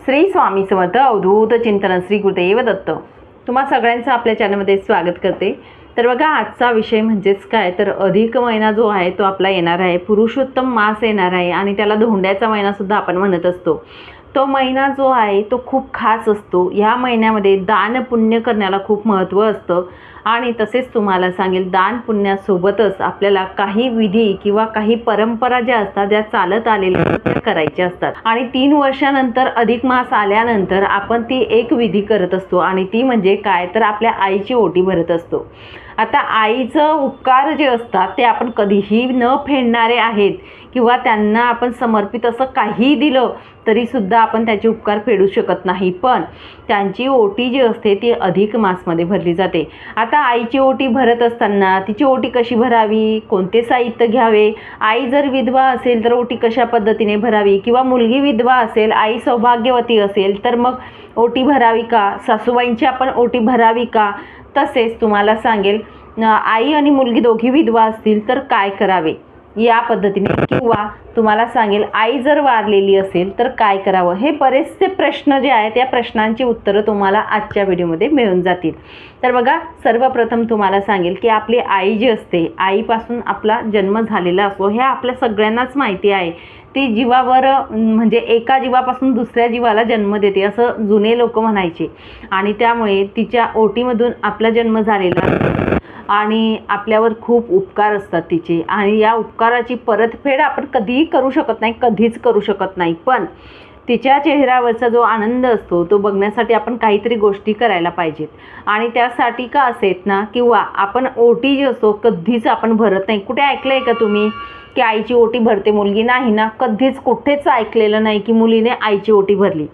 श्री स्वामी समर्थ अवधूत चिंतन श्री गुरुदेव दत्त. तुम्हा सगळ्यांचं आपल्या चॅनलमध्ये स्वागत करते. तर बघा, आजचा विषय म्हणजेच काय तर अधिक महिना जो आहे तो आपला येणार आहे. पुरुषोत्तम मास येणार आहे आणि त्याला धोंड्याचा महिनासुद्धा आपण म्हणत असतो. तो महिना जो आहे तो खूप खास असतो. ह्या महिन्यामध्ये दान पुण्य करण्याला खूप महत्त्व असतं आणि तसेच तुम्हाला सांगेल, दान पुण्यासोबतच आपल्याला काही विधी किंवा काही परंपरा ज्या असतात त्या चालत आलेल्या त्या करायच्या असतात. आणि 3 वर्षानंतर अधिक मास आल्यानंतर आपण ती एक विधी करत असतो आणि ती म्हणजे काय तर आपल्या आईची ओटी भरत असतो. आता आईचं उपकार जे असतात ते आपण कधीही न फेडणारे आहेत किंवा त्यांना आपण समर्पित असं काही दिलं तरीसुद्धा आपण त्याचे उपकार फेडू शकत नाही. पण त्यांची ओटी जी असते ती अधिक मासमध्ये भरली जाते. आता आईची ओटी भरत असताना तिची ओटी कशी भरावी, कोणते साहित्य घ्यावे, आई जर विधवा असेल तर ओटी कशा पद्धतीने भरावी, किंवा मुलगी विधवा असेल, आई सौभाग्यवती असेल तर मग ओटी भरावी का, सासूबाईंची आपण ओटी भरावी का, तसेच तुम्हाला सांगेल आई आणि मुलगी दोघी विधवा असतील तर काय करावे या पद्धतीने, किंवा तुम्हाला सांगेल आई जर वारलेली असेल तर काय करावं. हे बरेचसे प्रश्न जे आहेत त्या प्रश्नांची उत्तरं तुम्हाला आजच्या व्हिडिओमध्ये मिळून जातील. तर बघा, सर्वप्रथम तुम्हाला सांगेल की आपली आई जी असते, आईपासून आपला जन्म झालेला असतो हे आपल्या सगळ्यांनाच माहिती आहे. ती जीवावर म्हणजे एका जीवापासून दुसऱ्या जीवाला जन्म देते असं जुने लोक म्हणायचे. आणि त्यामुळे तिच्या ओटीमधून आपला जन्म झालेला आणि आपल्यावर खूप उपकार असतात तिचे, आणि या उपकाराची परतफेड आपण कधीही करू शकत नाही, कधीच करू शकत नाही. पण तिच्या चेहऱ्यावरचा जो आनंद असतो तो बघण्यासाठी आपण काहीतरी गोष्टी करायला पाहिजेत. आणि त्यासाठी का असेत ना, किंवा आपण ओटी जी असतो कधीच आपण भरत नाही. कुठे ऐकलं आहे का तुम्ही की आईची ओटी भरते मुलगी? नाही ना, कधीच कुठेच ऐकलेलं नाही की मुलीने आईची ओटी भरली.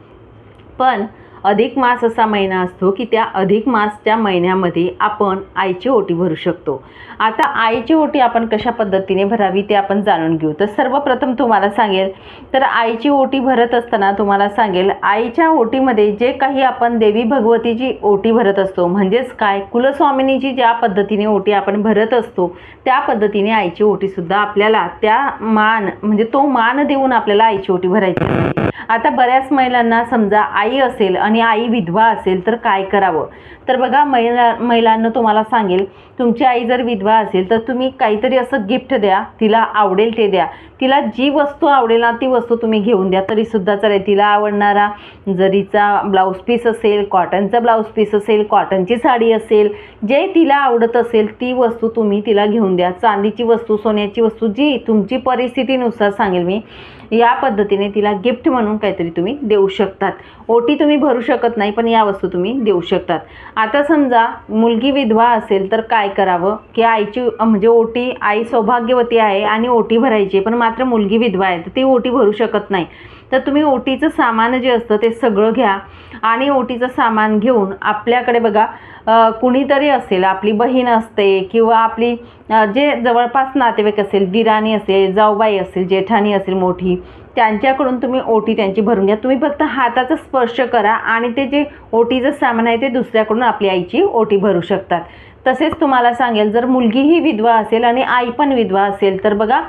पण अधिक मास असा महिना असतो की त्या अधिक मासच्या महिन्यामध्ये आपण आईची ओटी भरू शकतो. आता आईची ओटी आपण कशा पद्धतीने भरावी ते आपण जाणून घेऊ. तर सर्वप्रथम तुम्हाला सांगेल, तर आईची ओटी भरत असताना तुम्हाला सांगेल, आईच्या ओटीमध्ये जे काही आपण देवी भगवतीची ओटी भरत असतो, म्हणजेच काय कुलस्वामिनीची ज्या पद्धतीने ओटी आपण भरत असतो त्या पद्धतीने आईची ओटीसुद्धा आपल्याला त्या म्हणजे तो मान देऊन आपल्याला आईची ओटी भरायची आहे. आता बऱ्याच महिलांना समजा आई असेल आणि आई विधवा असेल तर काय करावं. तर बघा, महिलांना तुम्हाला सांगेल, तुमची आई जर विधवा असेल तर तुम्ही काहीतरी असं गिफ्ट द्या, तिला आवडेल ते द्या. तिला जी वस्तू आवडेल ना ती वस्तू तुम्ही घेऊन द्या तरीसुद्धा चालेल. तिला आवडणारा जरीचा ब्लाऊज पीस असेल, कॉटनचा ब्लाऊज पीस असेल, कॉटनची साडी असेल, जे तिला आवडत असेल ती वस्तू तुम्ही तिला घेऊन द्या. चांदीची वस्तू, सोन्याची वस्तू, जी तुमची परिस्थितीनुसार सांगेल मी, या पद्धतीने तिला गिफ्ट म्हणून काहीतरी तुम्ही देऊ शकतात. ओटी तुम्ही भरू शकत नाही पण या वस्तू तुम्ही देऊ शकतात. आता समजा मुलगी विधवा असेल तर काय करावं की आईची म्हणजे ओटी, आई सौभाग्यवती आहे आणि ओटी भरायची, पण मात्र मुलगी विधवा आहे तर ती ओटी भरू शकत नाही. तर तुम्ही ओटीचं सामान जे असतं ते सगळं घ्या आणि ओटीचं सामान घेऊन आपल्याकडे बघा कुणीतरी असेल, आपली बहीण असते किंवा आपली जे जवळपास नातेवाईक असेल, दिराणी असेल, जाऊबाई असेल, जेठाणी असेल मोठी, त्यांच्याकडून तुम्ही ओटी त्यांची भरून घ्या. तुम्ही फक्त हाताचा स्पर्श करा आणि ते जे ओटीचं सामान आहे ते दुसऱ्याकडून आपली आईची ओटी भरू शकतात. तसेच तुम्हाला सांगेल, जर मुलगी ही विधवा असेल आणि आई पण विधवा असेल तर बघा,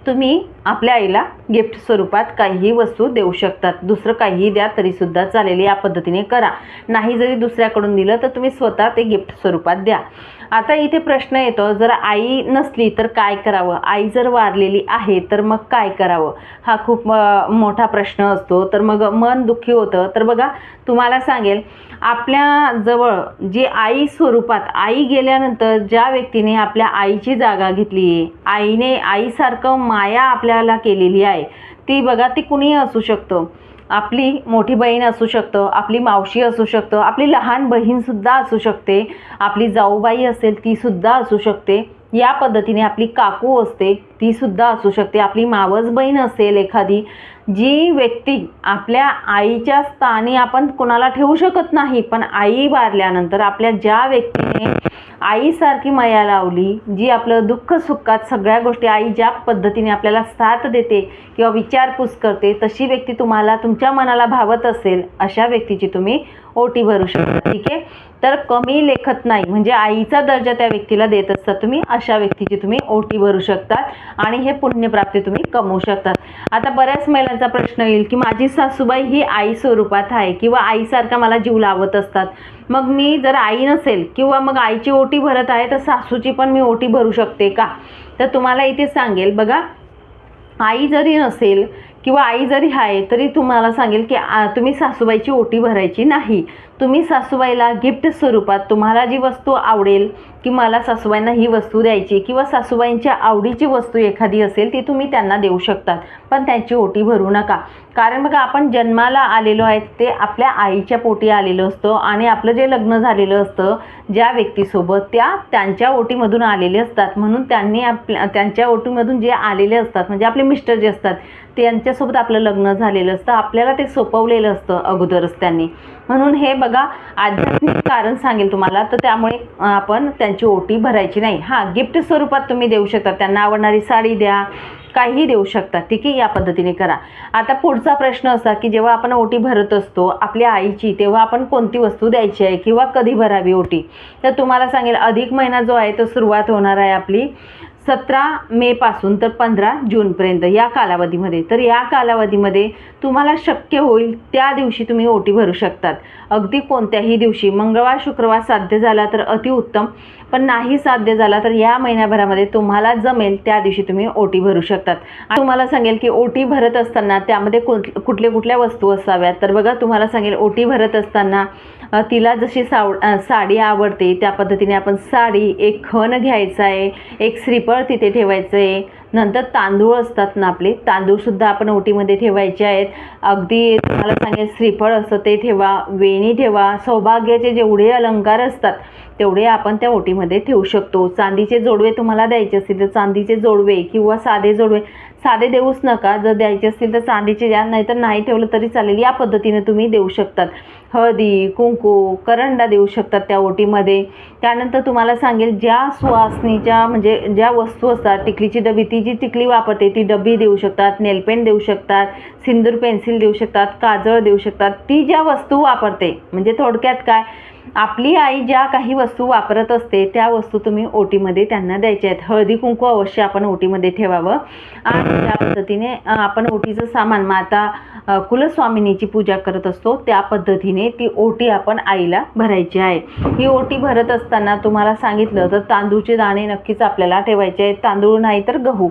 तुम्ही आपल्या आईला गिफ्ट स्वरूपात काहीही वस्तू देऊ शकतात. दुसरं काहीही द्या तरीसुद्धा चालेल. या पद्धतीने करा. नाही जरी दुसऱ्याकडून दिलं तर तुम्ही स्वतः ते गिफ्ट स्वरूपात द्या. आता इथे प्रश्न येतो, जर आई नसली तर काय करावं, आई जर वारलेली आहे तर मग काय करावं, हा खूप मोठा प्रश्न असतो. तर मग मन दुःखी होतं. तर बघा, तुम्हाला सांगेल, आपल्या जवळ जी आई स्वरूपात, आई गेल्यानंतर ज्या व्यक्तीने आपल्या आईची जागा घेतली आहे, आईने आईसारखं माया आपल्याला केलेली आहे, ती बघा, ती कुणीही असू शकतं. आपली मोठी बहीण असू शकतं, आपली मावशी असू शकतं, आपली लहान बहीणसुद्धा असू शकते, आपली जाऊबाई असेल तीसुद्धा असू शकते. या पद्धतीने आपली काकू असते तीसुद्धा असू शकते, आपली मावस बहीण असेल एखादी. जी व्यक्ती आपल्या आईच्या स्थानी आपण कोणाला ठेवू शकत नाही, पण आई वारल्यानंतर आपल्या ज्या व्यक्तीने आईसारखी माया लावली, जी आपलं दुःख सुखात सगळ्या गोष्टी आई ज्या पद्धतीने आपल्याला साथ देते किंवा विचारपूस करते, तशी व्यक्ती तुम्हाला तुमच्या मनाला भावत असेल, अशा व्यक्तीची तुम्ही ओटी भरू शकता. ठीक आहे. तर कमी लेखत नाही, म्हणजे आईचा दर्जा त्या व्यक्तीला देत असतात तुम्ही, अशा व्यक्तीची तुम्ही ओटी भरू शकतात आणि हे पुण्यप्राप्ती तुम्ही कमवू शकतात. आता बऱ्याच महिलांचा प्रश्न येईल की माझी सासूबाई ही आई स्वरूपात आहे किंवा आईसारखा मला जीव लावत असतात, मग मी जर आई नसेल किंवा मग आईची ओटी भरत आहे तर सासूची पण मी ओटी भरू शकते का? तर तुम्हाला इथे सांगेल बघा, आई जरी नसेल किंवा आई जरी आहे तरी तुम्हाला सांगेल की तुम्ही सासूबाईची ओटी भरायची नाही. तुम्ही सासूबाईला गिफ्ट स्वरूपात तुम्हाला जी वस्तू आवडेल की मला सासूबाईंना ही वस्तू द्यायची किंवा सासूबाईंच्या आवडीची वस्तू एखादी असेल ती तुम्ही त्यांना देऊ शकतात, पण त्यांची ओटी भरू नका. कारण बघा, आपण जन्माला आलेलो आहे ते आपल्या आईच्या पोटी आलेलो असतो आणि आपलं जे लग्न झालेलं असतं ज्या व्यक्तीसोबत त्यांच्या ओटीमधून आलेले असतात, म्हणून त्यांनी त्यांच्या ओटीमधून जे आलेले असतात म्हणजे आपले मिस्टर जे असतात त्यांच्यासोबत आपलं लग्न झालेलं असतं, आपल्याला ते सोपवलेलं असतं अगोदरच त्यांनी. म्हणून हे बघा, आध्यात्मिक कारण सांगेल तुम्हाला, तर त्यामुळे आपण त्यांची ओटी भरायची नाही. हां, गिफ्ट स्वरूपात तुम्ही देऊ शकता, त्यांना आवडणारी साडी द्या, काहीही देऊ शकता, ठीक आहे, या पद्धतीने करा. आता पुढचा प्रश्न असा की जेव्हा आपण ओटी भरत असतो आपल्या आईची, तेव्हा आपण कोणती वस्तू द्यायची आहे किंवा कधी भरावी ओटी? तर तुम्हाला सांगेल, अधिक महिना जो आहे तो सुरुवात होणार आहे आपली 17 मे पासून तर 15 जूनपर्यंत या कालावधीमध्ये. तर या कालावधीमध्ये तुम्हाला शक्य होईल त्या दिवशी तुम्ही ओटी भरू शकतात, अगदी कोणत्याही दिवशी. मंगळवार शुक्रवार साध्य झाला तर अतिउत्तम, पण नाही साध्य झाला तर या महिन्याभरामध्ये तुम्हाला जमेल त्या दिवशी तुम्ही ओटी भरू शकतात. आणि तुम्हाला सांगेल की ओटी भरत असताना त्यामध्ये कुठल्या वस्तू असाव्यात. तर बघा, तुम्हाला सांगेल, ओटी भरत असताना तिला जशी साडी आवडते त्या पद्धतीने आपण साडी, एक खण घ्यायचा आहे, एक श्रीफळ तिथे ठेवायचं आहे, नंतर तांदूळ असतात ना आपले, तांदूळसुद्धा आपण ओटीमध्ये ठेवायचे आहेत. अगदी तुम्हाला सांगेल, श्रीफळ असतं ते ठेवा, वेणी ठेवा, सौभाग्याचे जेवढे अलंकार असतात तेवढे आपण त्या ओटीमध्ये ठेवू शकतो. चांदीचे जोडवे तुम्हाला द्यायचे असतील तर चांदीचे जोडवे किंवा साधे जोडवे, साधे देऊच नका, जर द्यायचे असतील तर चांदीचे द्या, नाहीतर नाही ठेवलं तरी चालेल, या पद्धतीने तुम्ही देऊ शकतात. हळदी कुंकू करंडा देऊ शकतात त्या ओटीमध्ये. त्यानंतर तुम्हाला सांगेल, ज्या सुवासनीच्या म्हणजे ज्या वस्तू असतात, टिकलीची डबी, ती जी टिकली वापरते ती डबी देऊ शकतात, नेलपेंट देऊ शकतात, सिंदूर पेन्सिल देऊ शकतात, काजळ देऊ शकतात. ती ज्या वस्तू वापरते, म्हणजे थोडक्यात काय, आपली आई ज्या काही वस्तू वापरत असते त्या वस्तू तुम्ही ओटीमध्ये त्यांना द्यायच्या आहेत. हळदी कुंकू अवश्य आपण ओटीमध्ये ठेवावं आणि त्या पद्धतीने आपण ओटीचं सामान, माता कुलस्वामिनीची पूजा करत असतो त्या पद्धतीने ती ओटी आपण आईला भरायची आहे. ही ओटी भरत असताना तुम्हाला सांगितलं तर तांदूळचे दाणे नक्कीच आपल्याला ठेवायचे आहेत. तांदूळ नाही तर गहू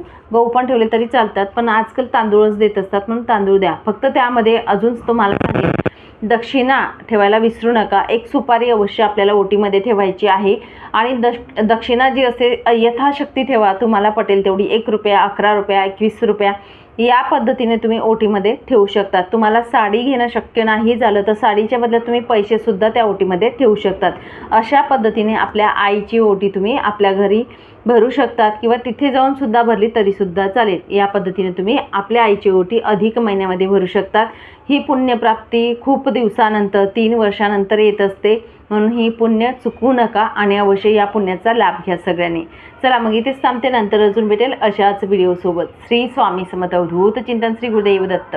पण ठेवले तरी चालतात, पण आजकाल तांदूळच देत असतात म्हणून तांदूळ द्या. फक्त त्यामध्ये अजून तुम्हाला सांगेल, दक्षिणा ठेवायला विसरू नका. एक सुपारी अवश्य आपल्याला ओटीमध्ये ठेवायची आहे आणि दक्षिणा जी असते यथाशक्ती ठेवा, तुम्हाला पटेल तेवढी. 1 रुपया, 11 रुपया, 21 रुपया, या पद्धतीने तुम्ही ओटीमध्ये ठेवू शकतात. तुम्हाला साडी घेणं शक्य नाही झालं तर साडीच्या बदल्यात तुम्ही पैसेसुद्धा त्या ओटीमध्ये ठेवू शकतात. अशा पद्धतीने आपल्या आईची ओटी तुम्ही आपल्या घरी भरू शकतात किंवा तिथे जाऊन सुद्धा भरली तरीसुद्धा चालेल. या पद्धतीने तुम्ही आपल्या आईची ओटी अधिक महिन्यामध्ये भरू शकतात. ही पुण्यप्राप्ती खूप दिवसानंतर, 3 वर्षानंतर येत असते, म्हणून ही पुण्य चुकवू नका आणि अवश्य या पुण्याचा लाभ घ्या सगळ्यांनी. चला मग इथेच थांबते, नंतर अजून भेटेल अशाच व्हिडिओसोबत. श्री स्वामी समर्थ अवधूत चिंतन, श्री गुरुदेव दत्त.